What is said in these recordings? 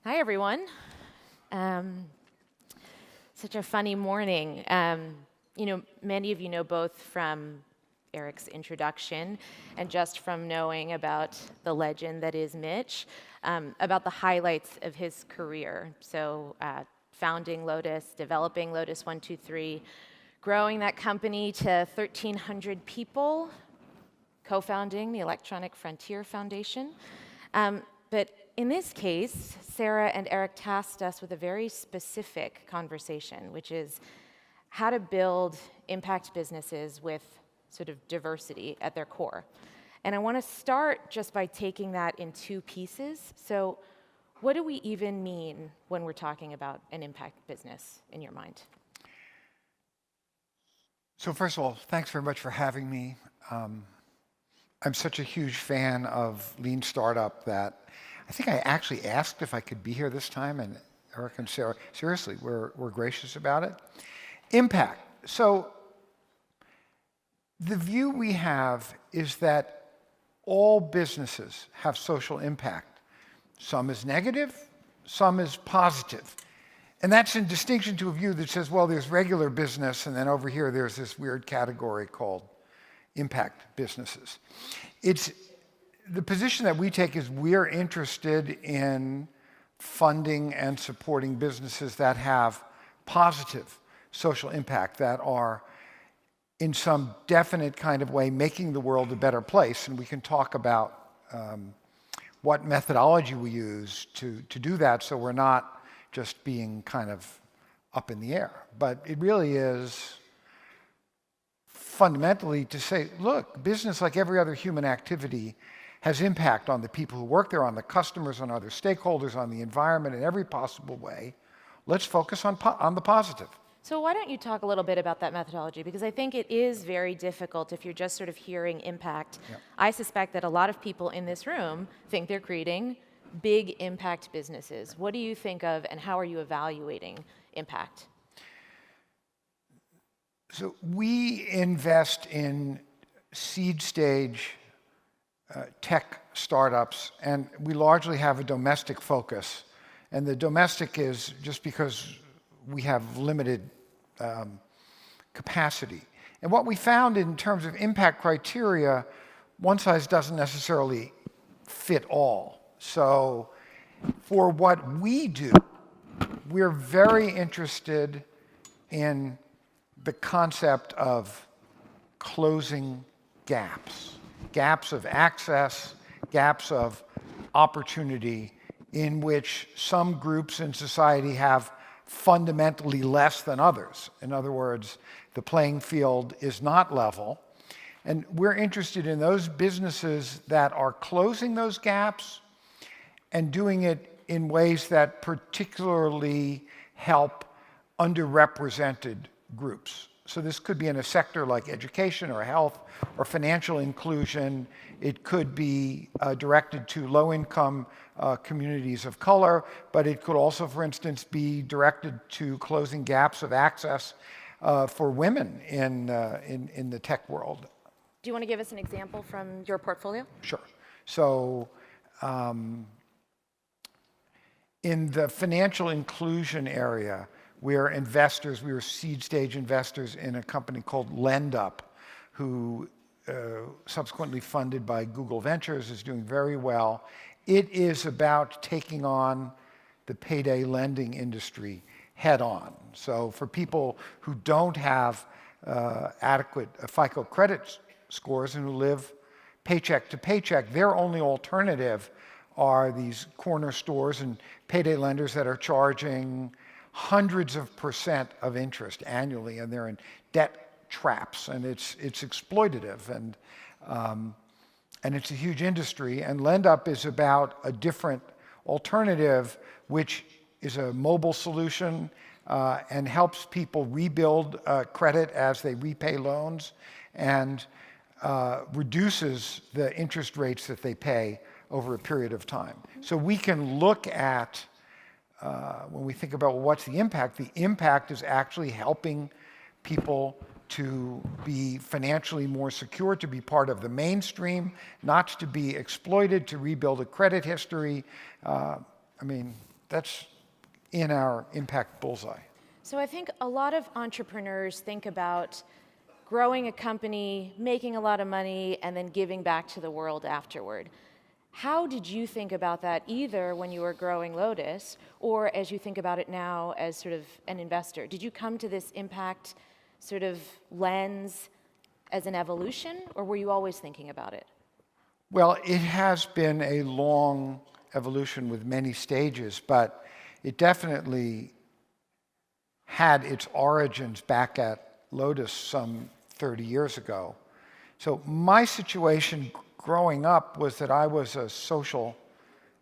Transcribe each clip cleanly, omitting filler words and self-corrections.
Hi, everyone. Such a funny morning. Many of you know both from Eric's introduction and just from knowing about the legend that is Mitch, about the highlights of his career. So founding Lotus, developing Lotus 123, growing that company to 1,300 people, co-founding the Electronic Frontier Foundation. But in this case, Sarah and Eric tasked us with a very specific conversation, which is how to build impact businesses with sort of diversity at their core. And I want to start just by taking that in two pieces. So what do we even mean when we're talking about an impact business in your mind? So first of all, thanks very much for having me. I'm such a huge fan of Lean Startup that I think I actually asked if I could be here this time, and Eric and Sarah, seriously, we're gracious about it. Impact. So the view we have is that all businesses have social impact. Some is negative, some is positive. And that's in distinction to a view that says, well, there's regular business, and then over here there's this weird category called impact businesses. The position that we take is we're interested in funding and supporting businesses that have positive social impact, that are in some definite kind of way making the world a better place. And we can talk about what methodology we use to do that, so we're not just being kind of up in the air. But it really is fundamentally to say, look, business, like every other human activity, has impact on the people who work there, on the customers, on other stakeholders, on the environment in every possible way. Let's focus on the positive. So why don't you talk a little bit about that methodology? Because I think it is very difficult if you're just sort of hearing impact. Yep. I suspect that a lot of people in this room think they're creating big impact businesses. What do you think of, and how are you evaluating impact? So we invest in seed stage tech startups, and we largely have a domestic focus. And the domestic is just because we have limited capacity. And what we found in terms of impact criteria, one size doesn't necessarily fit all. So for what we do, we're very interested in the concept of closing gaps of access, gaps of opportunity in which some groups in society have fundamentally less than others. In other words, the playing field is not level. And we're interested in those businesses that are closing those gaps and doing it in ways that particularly help underrepresented groups. So this could be in a sector like education or health or financial inclusion. It could be directed to low-income communities of color, but it could also, for instance, be directed to closing gaps of access for women in the tech world. Do you want to give us an example from your portfolio? Sure. So in the financial inclusion area, we are seed stage investors in a company called LendUp, who subsequently funded by Google Ventures, is doing very well. It is about taking on the payday lending industry head on. So for people who don't have adequate FICO credit scores and who live paycheck to paycheck, their only alternative are these corner stores and payday lenders that are charging hundreds of % of interest annually, and they're in debt traps, and it's exploitative, and it's a huge industry. And LendUp is about a different alternative, which is a mobile solution and helps people rebuild credit as they repay loans, and reduces the interest rates that they pay over a period of time. So we can look at when we think about what's the impact is actually helping people to be financially more secure, to be part of the mainstream, not to be exploited, to rebuild a credit history. that's in our impact bullseye. So I think a lot of entrepreneurs think about growing a company, making a lot of money, and then giving back to the world afterward. How did you think about that, either when you were growing Lotus or as you think about it now as sort of an investor? Did you come to this impact sort of lens as an evolution, or were you always thinking about it? Well, it has been a long evolution with many stages, but it definitely had its origins back at Lotus some 30 years ago. So my situation growing up was that I was a social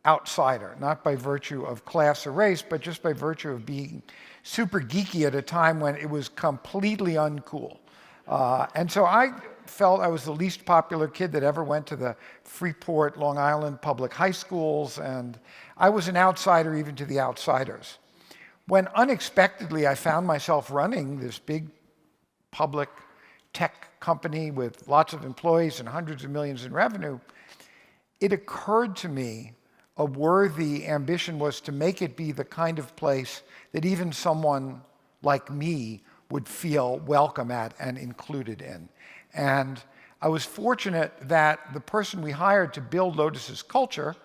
outsider, not by virtue of class or race, but just by virtue of being super geeky at a time when it was completely uncool. And so I felt I was the least popular kid that ever went to the Freeport, Long Island public high schools, and I was an outsider even to the outsiders. When unexpectedly I found myself running this big public tech company with lots of employees and hundreds of millions in revenue, it occurred to me a worthy ambition was to make it be the kind of place that even someone like me would feel welcome at and included in. And I was fortunate that the person we hired to build Lotus's culture,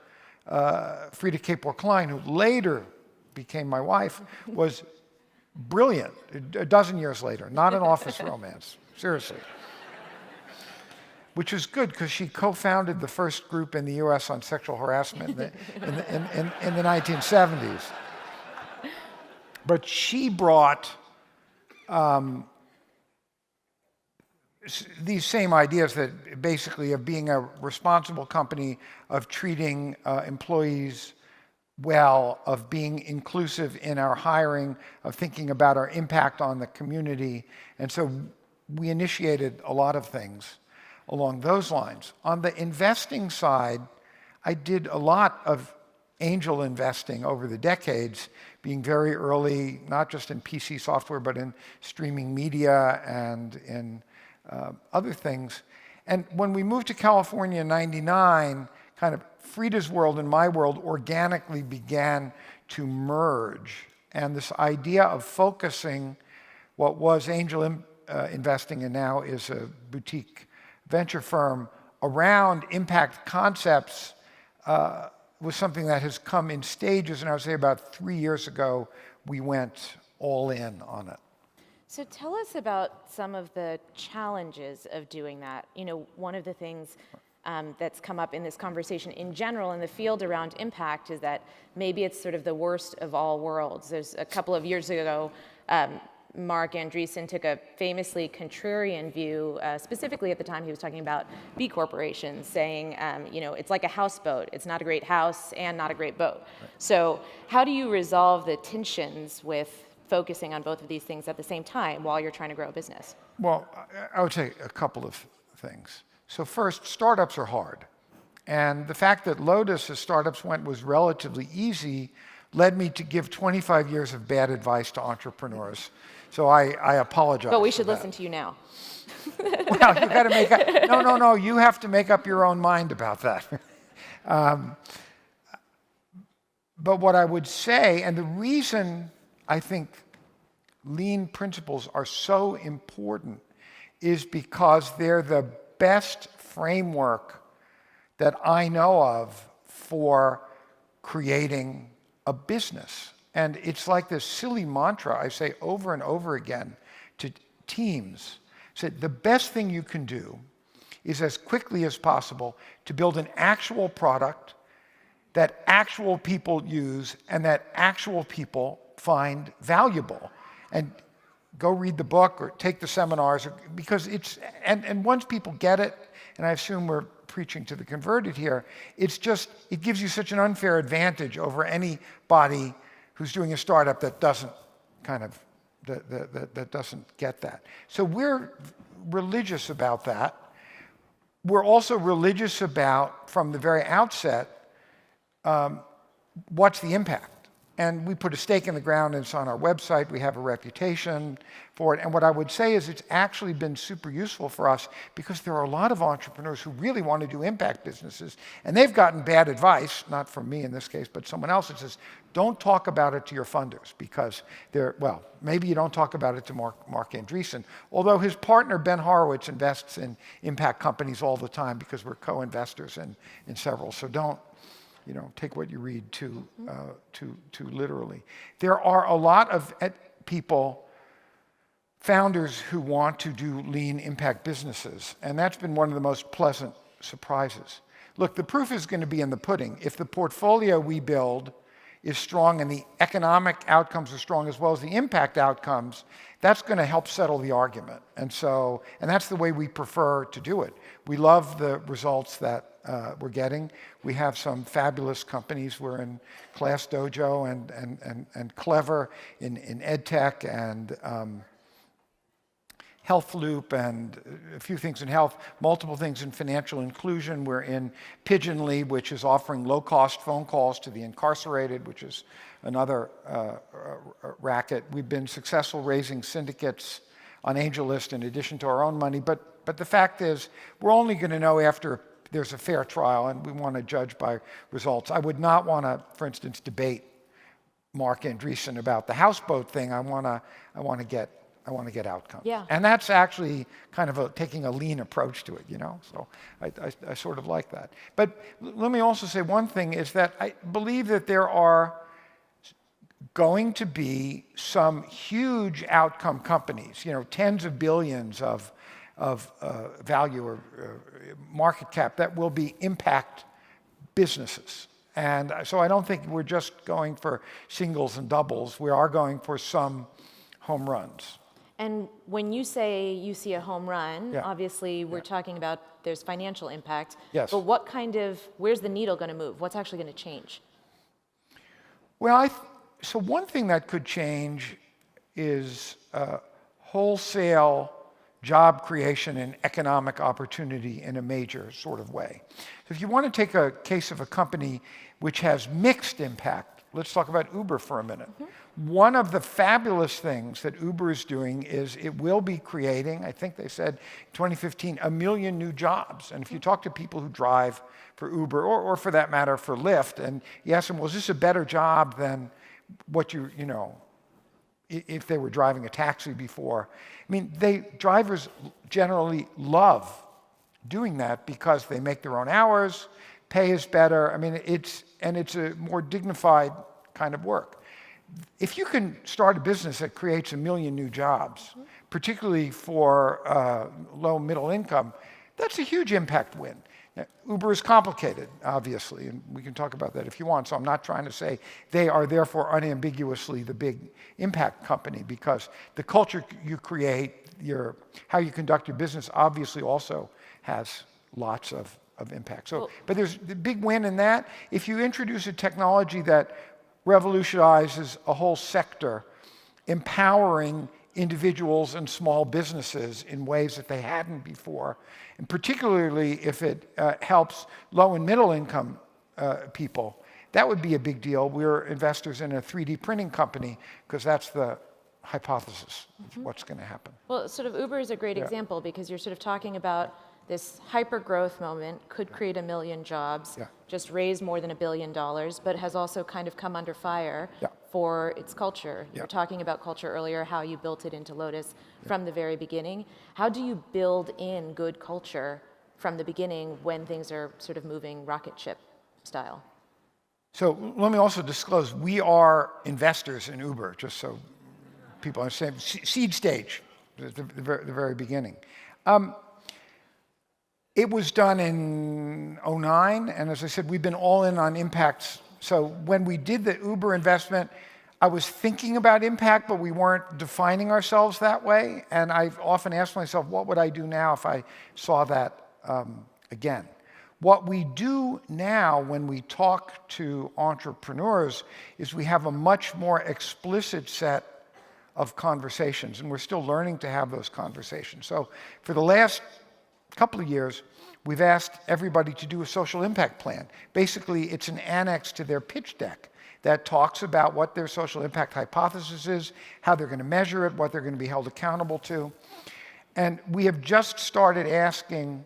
Frida Kapor, who later became my wife, was brilliant a dozen years later, not an office romance, seriously. Which was good because she co-founded the first group in the US on sexual harassment in the 1970s. But she brought these same ideas that basically of being a responsible company, of treating employees well, of being inclusive in our hiring, of thinking about our impact on the community. And so we initiated a lot of things along those lines. On the investing side, I did a lot of angel investing over the decades, being very early, not just in PC software, but in streaming media and in other things. And when we moved to California in '99, kind of Frida's world and my world organically began to merge. And this idea of focusing what was angel investing and now is a boutique venture firm around impact concepts was something that has come in stages. And I would say about 3 years ago, we went all in on it. So tell us about some of the challenges of doing that. You know, one of the things that's come up in this conversation in general in the field around impact is that maybe it's sort of the worst of all worlds. There's a couple of years ago, Mark Andreessen took a famously contrarian view, specifically at the time he was talking about B corporations, saying, you know, it's like a houseboat. It's not a great house and not a great boat. Right. So how do you resolve the tensions with focusing on both of these things at the same time while you're trying to grow a business? Well, I would say a couple of things. So first, startups are hard. And the fact that Lotus, as startups went, was relatively easy led me to give 25 years of bad advice to entrepreneurs. So I apologize. But we should listen to you now. Well, you got to make up. No. You have to make up your own mind about that. But what I would say, and the reason I think lean principles are so important is because they're the best framework that I know of for creating a business. And it's like this silly mantra I say over and over again to teams. So the best thing you can do is as quickly as possible to build an actual product that actual people use and that actual people find valuable. And go read the book or take the seminars, because it's, and once people get it, and I assume we're preaching to the converted here, it's just, it gives you such an unfair advantage over anybody who's doing a startup that doesn't kind of, that doesn't get that. So we're religious about that. We're also religious about, from the very outset, what's the impact? and we put a stake in the ground, and it's on our website. We have a reputation for it. And what I would say is it's actually been super useful for us because there are a lot of entrepreneurs who really want to do impact businesses, and they've gotten bad advice, not from me in this case, but someone else that says, don't talk about it to your funders because they're, well, maybe you don't talk about it to Mark Andreessen, although his partner, Ben Horowitz, invests in impact companies all the time because we're co-investors in several. So don't, take what you read too literally. There are a lot of people, founders who want to do lean impact businesses, and that's been one of the most pleasant surprises. Look, the proof is going to be in the pudding. If the portfolio we build is strong and the economic outcomes are strong as well as the impact outcomes, that's going to help settle the argument. And that's the way we prefer to do it. We love the results that we're getting. We have some fabulous companies. We're in Class Dojo and Clever in EdTech and Health Loop and a few things in health, multiple things in financial inclusion. We're in Pigeonly, which is offering low-cost phone calls to the incarcerated, which is another racket. We've been successful raising syndicates on AngelList in addition to our own money. But the fact is, we're only going to know after there's a fair trial, and we want to judge by results. I would not want to, for instance, debate Mark Andreessen about the houseboat thing. I want to get outcomes. Yeah. And that's actually kind of taking a lean approach to it, So I sort of like that. But let me also say one thing is that I believe that there are going to be some huge outcome companies, tens of billions of value or market cap that will be impact businesses. And so I don't think we're just going for singles and doubles. We are going for some home runs. And when you say you see a home run, obviously we're talking about there's financial impact. Yes. But where's the needle going to move? What's actually going to change? Well, so one thing that could change is wholesale job creation and economic opportunity in a major sort of way. So if you want to take a case of a company which has mixed impact, let's talk about Uber for a minute. Mm-hmm. One of the fabulous things that Uber is doing is it will be creating, I think they said in 2015, 1 million new jobs. And if you talk to people who drive for Uber, or for that matter for Lyft, and you ask them, well, is this a better job than what if they were driving a taxi before? I mean, drivers generally love doing that because they make their own hours, pay is better. I mean, it's a more dignified kind of work. If you can start a business that creates 1 million new jobs, particularly for low middle income, that's a huge impact win. Now, Uber is complicated, obviously, and we can talk about that if you want. So I'm not trying to say they are therefore unambiguously the big impact company, because the culture you create, how you conduct your business obviously also has lots of impact. So, but there's the big win in that. If you introduce a technology that revolutionizes a whole sector, empowering individuals and small businesses in ways that they hadn't before, and particularly if it helps low and middle income people, that would be a big deal. We're investors in a 3D printing company because that's the hypothesis of what's going to happen. Well, sort of Uber is a great example because you're sort of talking about this hyper growth moment could create 1 million jobs, just raise more than $1 billion, but has also kind of come under fire for its culture. You were talking about culture earlier, how you built it into Lotus from the very beginning. How do you build in good culture from the beginning when things are sort of moving rocket ship style? So let me also disclose, we are investors in Uber, just so people understand. Seed stage, the very beginning. It was done in 2009, and as I said, we've been all in on impacts. So when we did the Uber investment, I was thinking about impact, but we weren't defining ourselves that way. And I've often asked myself, what would I do now if I saw that again? What we do now when we talk to entrepreneurs is we have a much more explicit set of conversations, and we're still learning to have those conversations. So for the last couple of years, we've asked everybody to do a social impact plan. Basically, it's an annex to their pitch deck. that talks about what their social impact hypothesis is, how they're going to measure it, what they're going to be held accountable to. And we have just started asking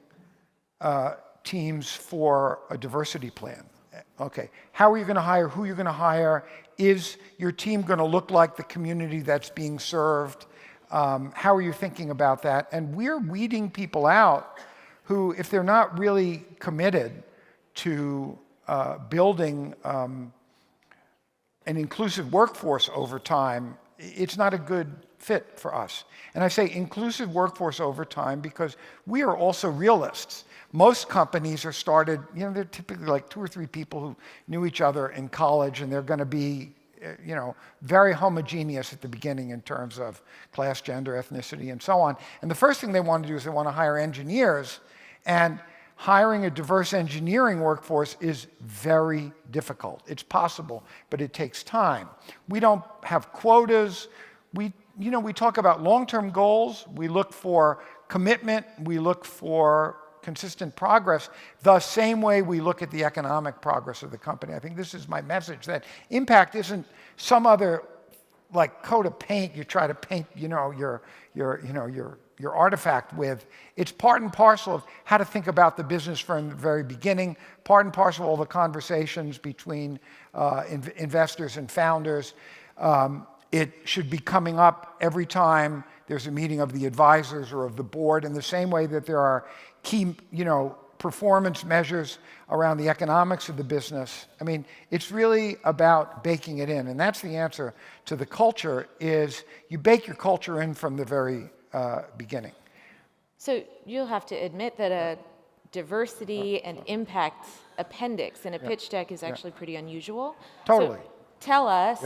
teams for a diversity plan. Okay, how are you going to hire? Who are you going to hire? Is your team going to look like the community that's being served? How are you thinking about that? And we're weeding people out who, if they're not really committed to building an inclusive workforce over time, it's not a good fit for us. And I say inclusive workforce over time because we are also realists. Most companies are started, they're typically like 2 or 3 people who knew each other in college, and they're going to be, very homogeneous at the beginning in terms of class, gender, ethnicity, and so on. And the first thing they want to do is they want to hire engineers, and hiring a diverse engineering workforce is very difficult. It's possible, but it takes time. We don't have quotas. We talk about long-term goals. We look for commitment. We look for consistent progress, the same way we look at the economic progress of the company. I think this is my message, that impact isn't some other like coat of paint you try to paint, your artifact with. It's part and parcel of how to think about the business from the very beginning, part and parcel of all the conversations between investors and founders. It should be coming up every time there's a meeting of the advisors or of the board, in the same way that there are key, performance measures around the economics of the business. I mean, it's really about baking it in, and that's the answer to the culture, is you bake your culture in from the very beginning. So you'll have to admit that a diversity and impact appendix in a pitch deck is actually pretty unusual. Totally. So tell us,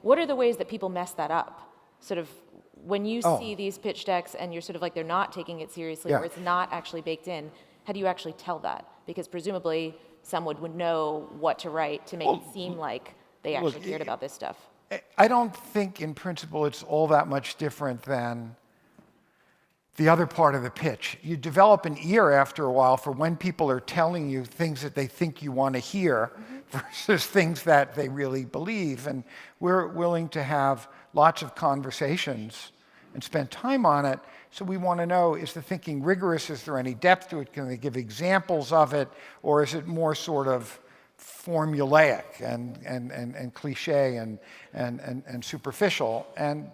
what are the ways that people mess that up? Sort of when you see these pitch decks and you're sort of like, they're not taking it seriously, or it's not actually baked in, how do you actually tell that? Because presumably someone would know what to write to make it seem like they actually cared about this stuff. I don't think in principle it's all that much different than the other part of the pitch. You develop an ear after a while for when people are telling you things that they think you want to hear versus things that they really believe. And we're willing to have lots of conversations and spend time on it. So we want to know, is the thinking rigorous? Is there any depth to it? Can they give examples of it? Or is it more sort of formulaic and cliche and superficial? And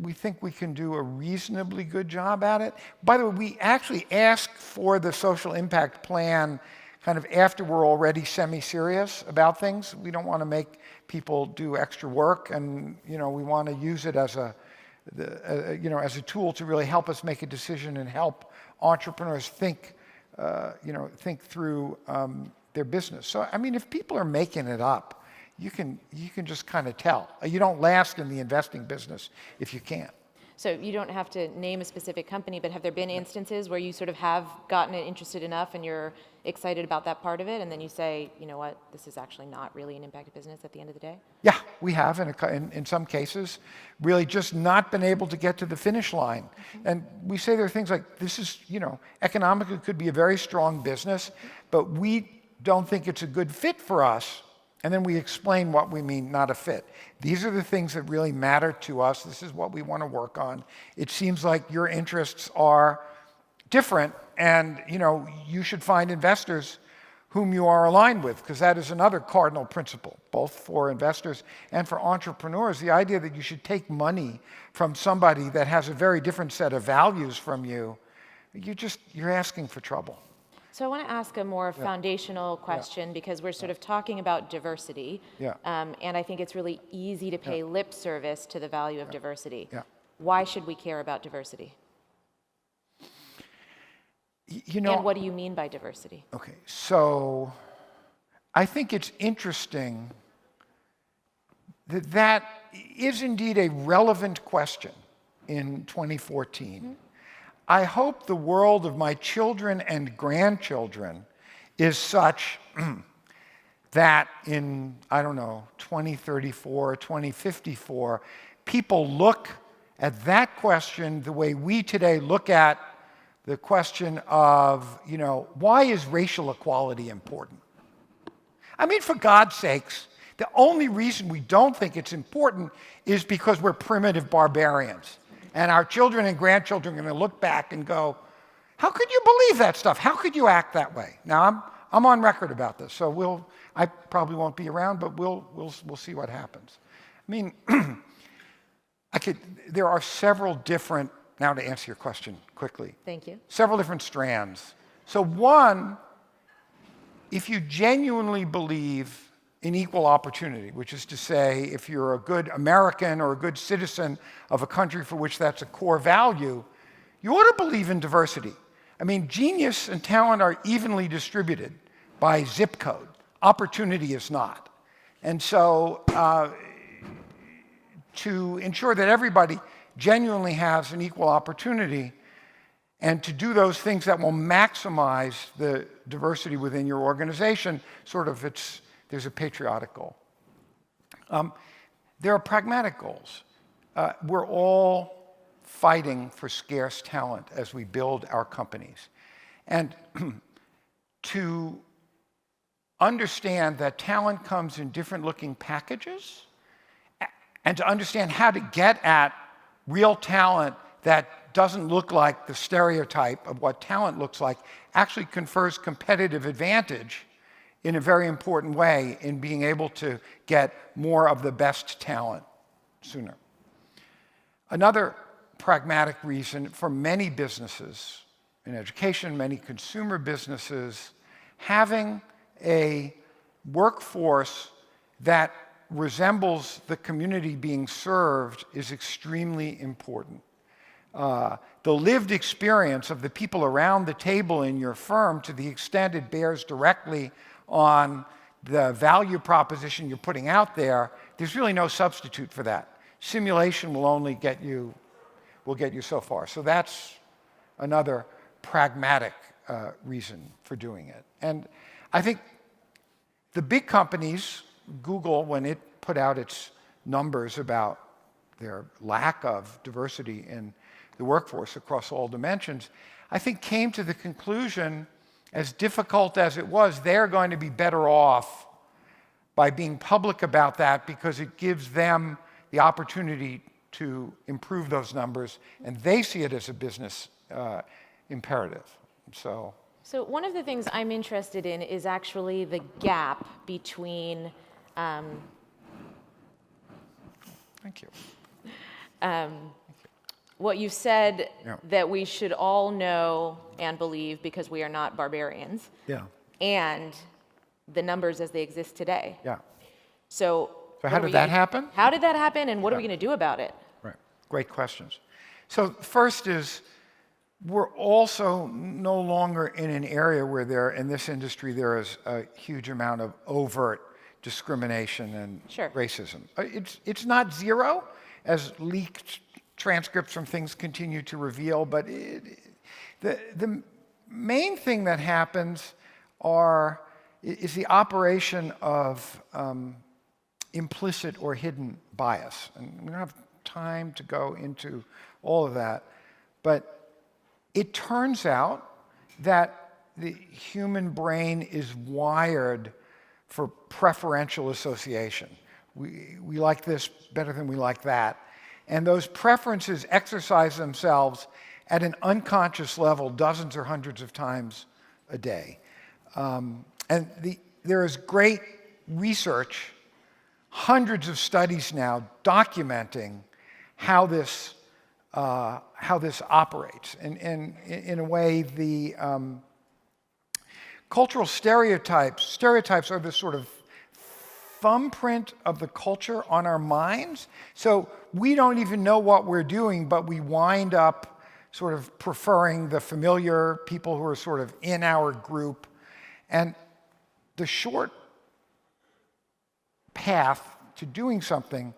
we think we can do a reasonably good job at it. By the way, we actually ask for the social impact plan kind of after we're already semi-serious about things. We don't want to make people do extra work, and we want to use it as a tool to really help us make a decision and help entrepreneurs think through their business. So, I mean, if people are making it up, you can just kind of tell. You don't last in the investing business if you can't. So you don't have to name a specific company, but have there been instances where you sort of have gotten it interested enough and you're excited about that part of it, and then you say, you know what, this is actually not really an impact business at the end of the day? Yeah, we have in some cases really just not been able to get to the finish line. And we say there are things like, this is, economically could be a very strong business, but we don't think it's a good fit for us. And then we explain what we mean, not a fit. These are the things that really matter to us. This is what we want to work on. It seems like your interests are different, and you should find investors whom you are aligned with, because that is another cardinal principle, both for investors and for entrepreneurs. The idea that you should take money from somebody that has a very different set of values from you, you're asking for trouble. So I want to ask a more foundational question, because we're sort of talking about diversity, and I think it's really easy to pay lip service to the value of diversity. Why should we care about diversity? And what do you mean by diversity? Okay, so I think it's interesting that is indeed a relevant question in 2014. I hope the world of my children and grandchildren is such that in, 2034, 2054, people look at that question the way we today look at the question of, why is racial equality important? I mean, for God's sakes, The only reason we don't think it's important is because we're primitive barbarians. And our children and grandchildren are going to look back and go, how could you believe that stuff? How could you act that way? Now, I'm on record about this, so I probably won't be around, but we'll see what happens. I mean, there are several different, now to answer your question quickly. Thank you. Several different strands. So one, if you genuinely believe in equal opportunity, which is to say, if you're a good American or a good citizen of a country for which that's a core value, you ought to believe in diversity. I mean, genius and talent are evenly distributed by zip code. Opportunity is not. And so to ensure that everybody genuinely has an equal opportunity and to do those things that will maximize the diversity within your organization, there's a patriotic goal. There are pragmatic goals. We're all fighting for scarce talent as we build our companies. And to understand that talent comes in different looking packages, and to understand how to get at real talent that doesn't look like the stereotype of what talent looks like actually confers competitive advantage in a very important way in being able to get more of the best talent sooner. Another pragmatic reason for many businesses in education, many consumer businesses, having a workforce that resembles the community being served is extremely important. The lived experience of the people around the table in your firm, to the extent it bears directly on the value proposition you're putting out there, there's really no substitute for that. Simulation will only get you so far. So that's another pragmatic reason for doing it. And I think the big companies, Google, when it put out its numbers about their lack of diversity in the workforce across all dimensions, I think came to the conclusion, as difficult as it was, they're going to be better off by being public about that because it gives them the opportunity to improve those numbers, and they see it as a business imperative. So one of the things I'm interested in is actually the gap between thank you. What you said, that we should all know and believe because we are not barbarians, and the numbers as they exist today. So how did that happen? How did that happen, and what are we going to do about it? Right. Great questions. So first is, we're also no longer in an area where in this industry, there is a huge amount of overt discrimination and racism. It's not zero, as leaked transcripts from things continue to reveal, but the main thing that happens is the operation of implicit or hidden bias. And we don't have time to go into all of that, but it turns out that the human brain is wired for preferential association. We like this better than we like that. And those preferences exercise themselves at an unconscious level dozens or hundreds of times a day. And there is great research, hundreds of studies now documenting how this operates. And in a way, the cultural stereotypes are the sort of thumbprint of the culture on our minds. So we don't even know what we're doing, but we wind up sort of preferring the familiar people who are sort of in our group. And the short path to doing something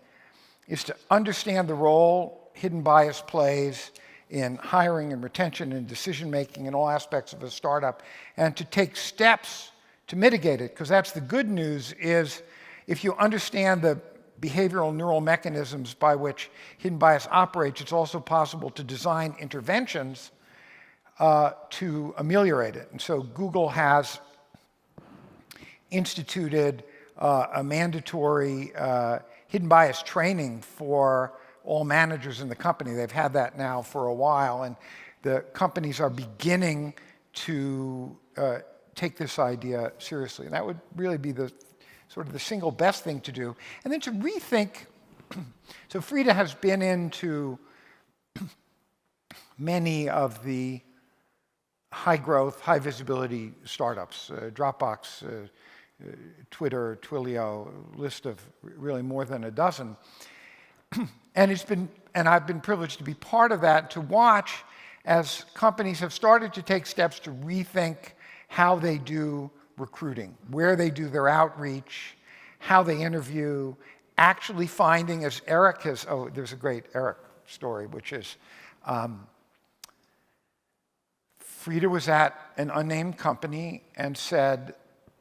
is to understand the role hidden bias plays in hiring and retention and decision-making and all aspects of a startup, and to take steps to mitigate it, because that's the good news, is if you understand the behavioral neural mechanisms by which hidden bias operates, it's also possible to design interventions to ameliorate it. And so Google has instituted a mandatory hidden bias training for all managers in the company. They've had that now for a while, and the companies are beginning to take this idea seriously. And that would really be the sort of the single best thing to do. And then to rethink, so Frida has been into many of the high growth, high visibility startups, Dropbox, Twitter, Twilio, list of really more than a dozen. And I've been privileged to be part of that, to watch as companies have started to take steps to rethink how they do recruiting, where they do their outreach, how they interview, actually finding, as Eric has, there's a great Eric story, which is Frida was at an unnamed company and said,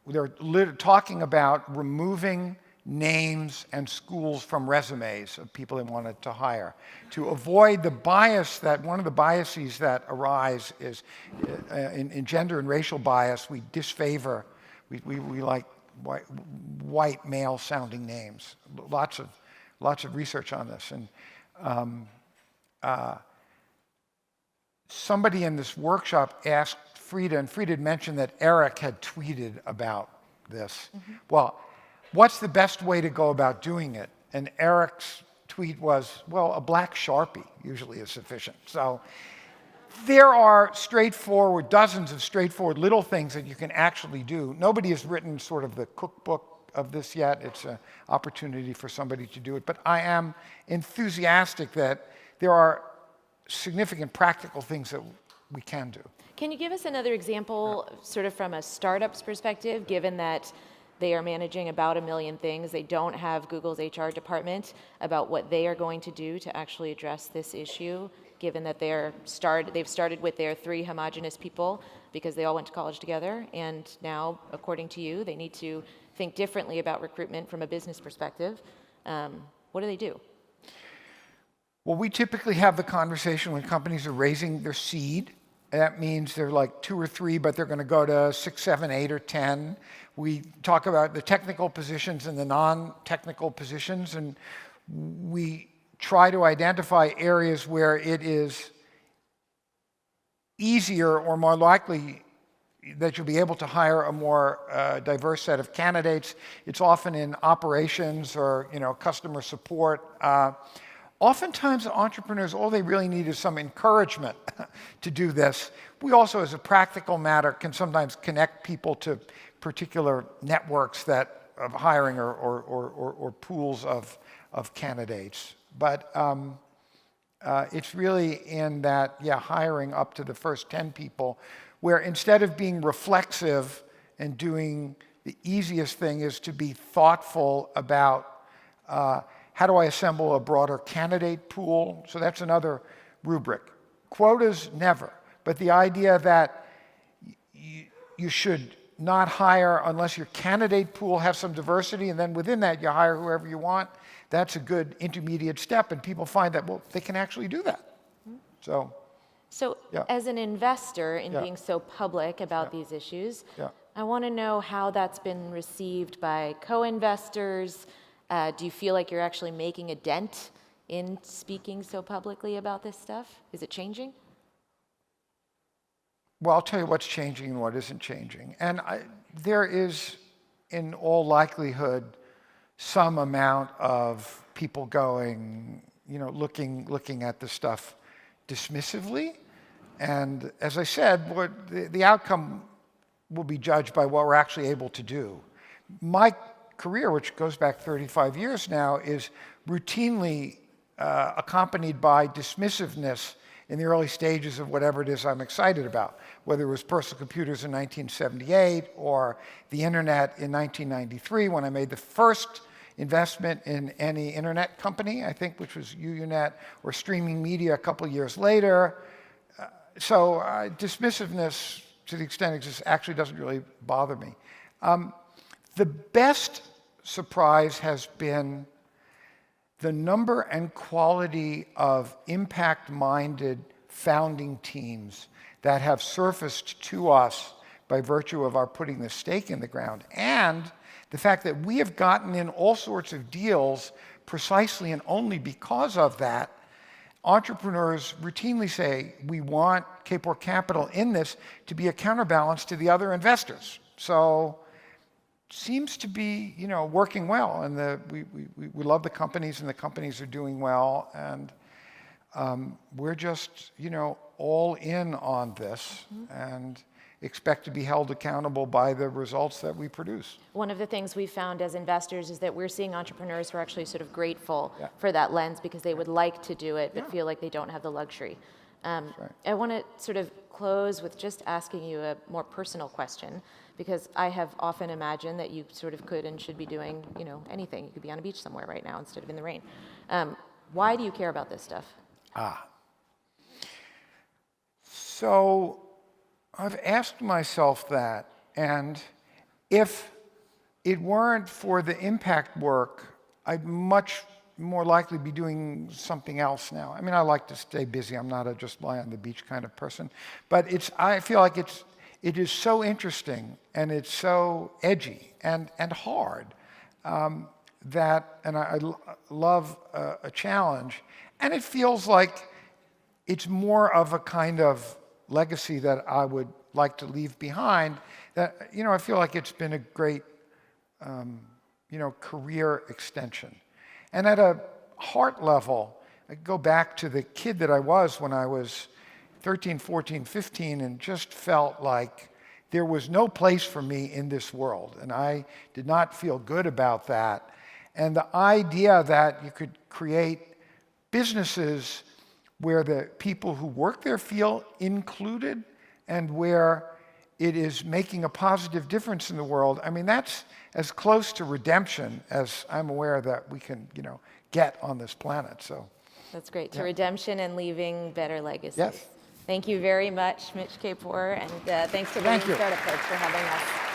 they're talking about removing names and schools from resumes of people they wanted to hire to avoid the bias that, one of the biases that arise is in gender and racial bias, we disfavor, we like white male sounding names. Lots of research on this. And somebody in this workshop asked Frida, and Frida had mentioned that Eric had tweeted about this. Mm-hmm. Well, what's the best way to go about doing it? And Eric's tweet was, well, a black Sharpie usually is sufficient. So there are straightforward, dozens of straightforward little things that you can actually do. Nobody has written sort of the cookbook of this yet. It's an opportunity for somebody to do it. But I am enthusiastic that there are significant practical things that we can do. Can you give us another example, sort of from a startup's perspective, given that they are managing about 1 million things, they don't have Google's HR department, about what they are going to do to actually address this issue, given that they've started with their 3 homogenous people because they all went to college together, and now, according to you, they need to think differently about recruitment from a business perspective. What do they do? Well, we typically have the conversation when companies are raising their seed. That means they're like 2 or 3, but they're going to go to 6, 7, 8, or 10. We talk about the technical positions and the non-technical positions, and we try to identify areas where it is easier or more likely that you'll be able to hire a more diverse set of candidates. It's often in operations or customer support. Oftentimes, entrepreneurs, all they really need is some encouragement to do this. We also, as a practical matter, can sometimes connect people to particular networks of hiring or pools of candidates. But it's really in that, hiring up to the first 10 people, where instead of being reflexive and doing the easiest thing is to be thoughtful about how do I assemble a broader candidate pool? So that's another rubric. Quotas, never. But the idea that you should not hire unless your candidate pool has some diversity, and then within that you hire whoever you want, that's a good intermediate step, and people find that, well, they can actually do that. So as an investor in being so public about these issues, I want to know how that's been received by co-investors. Do you feel like you're actually making a dent in speaking so publicly about this stuff? Is it changing? Well, I'll tell you what's changing and what isn't changing. And there is, in all likelihood, some amount of people going, looking at the stuff dismissively. And as I said, the outcome will be judged by what we're actually able to do. My career, which goes back 35 years now, is routinely accompanied by dismissiveness in the early stages of whatever it is I'm excited about, whether it was personal computers in 1978 or the internet in 1993 when I made the first investment in any internet company, I think, which was UUNet, or streaming media a couple of years later. So dismissiveness, to the extent it exists, actually doesn't really bother me. The best surprise has been the number and quality of impact-minded founding teams that have surfaced to us by virtue of our putting the stake in the ground, and the fact that we have gotten in all sorts of deals precisely and only because of that. Entrepreneurs routinely say, we want Kapor Capital in this to be a counterbalance to the other investors. So seems to be, working well, and we love the companies, and the companies are doing well, and we're just, all in on this, and expect to be held accountable by the results that we produce. One of the things we found as investors is that we're seeing entrepreneurs who are actually sort of grateful Yeah. for that lens because they would like to do it but feel like they don't have the luxury. Right. I want to sort of close with just asking you a more personal question, because I have often imagined that you sort of could and should be doing, anything. You could be on a beach somewhere right now instead of in the rain. Why do you care about this stuff? So I've asked myself that, and if it weren't for the impact work, I'd much more likely be doing something else now. I mean, I like to stay busy. I'm not a just lie on the beach kind of person. But I feel like it is so interesting, and it's so edgy and hard, that, and I love a challenge. And it feels like it's more of a kind of legacy that I would like to leave behind, that, I feel like it's been a great, career extension. And at a heart level, I go back to the kid that I was when I was 13, 14, 15, and just felt like there was no place for me in this world. And I did not feel good about that. And the idea that you could create businesses where the people who work there feel included, and where it is making a positive difference in the world, I mean, that's as close to redemption as I'm aware that we can, get on this planet. So That's great. To redemption and leaving better legacies. Yes. Thank you very much, Mitch Kapor, and thanks to the Thank you. Startup Folks for having us.